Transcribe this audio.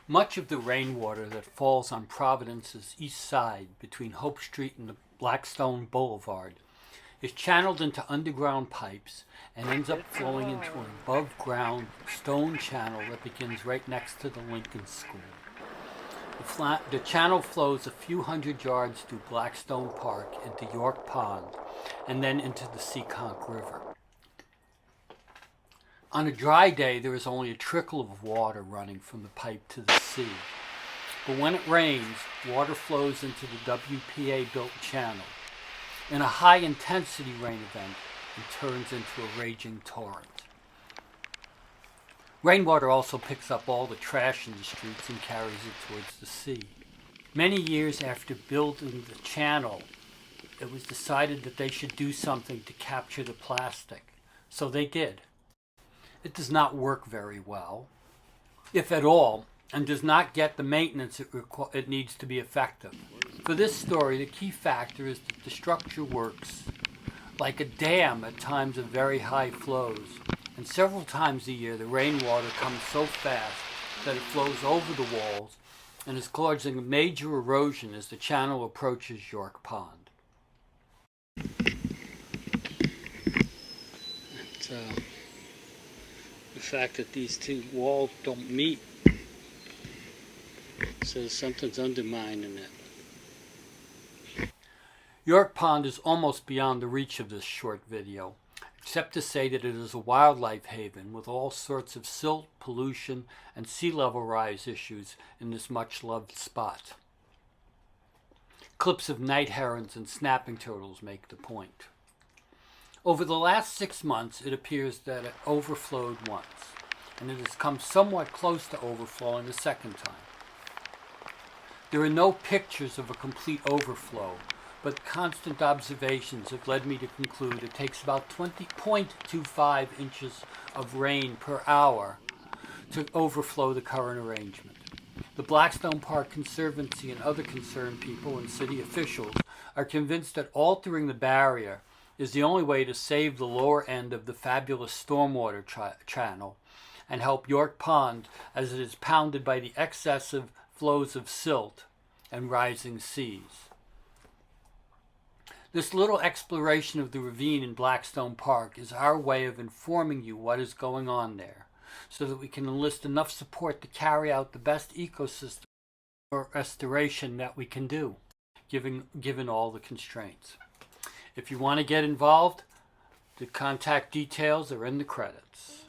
Much of the rainwater that falls on Providence's east side between Hope Street and the Blackstone Boulevard is channeled into underground pipes and ends up flowing into an above-ground stone channel that begins right next to the Lincoln School. The channel flows a few hundred yards through Blackstone Park into York Pond and then into the Seekonk River. On a dry day, there is only a trickle of water running from the pipe to the sea. But when it rains, water flows into the WPA-built channel. In a high-intensity rain event, it turns into a raging torrent. Rainwater also picks up all the trash in the streets and carries it towards the sea. Many years after building the channel, it was decided that they should do something to capture the plastic. So they did. It does not work very well, if at all, and does not get the maintenance it needs to be effective. For this story, the key factor is that the structure works like a dam at times of very high flows, and several times a year the rainwater comes so fast that it flows over the walls and is causing a major erosion as the channel approaches York Pond. The fact that these two walls don't meet says something's undermining it. York Pond is almost beyond the reach of this short video, except to say that it is a wildlife haven with all sorts of silt, pollution, and sea level rise issues in this much-loved spot. Clips of night herons and snapping turtles make the point. Over the last 6 months, it appears that it overflowed once, and it has come somewhat close to overflowing a second time. There are no pictures of a complete overflow, but constant observations have led me to conclude it takes about 20.25 inches of rain per hour to overflow the current arrangement. The Blackstone Park Conservancy and other concerned people and city officials are convinced that altering the barrier is the only way to save the lower end of the fabulous Stormwater channel and help York Pond as it is pounded by the excessive flows of silt and rising seas. This little exploration of the ravine in Blackstone Park is our way of informing you what is going on there, so that we can enlist enough support to carry out the best ecosystem restoration that we can do, given all the constraints. If you want to get involved, the contact details are in the credits.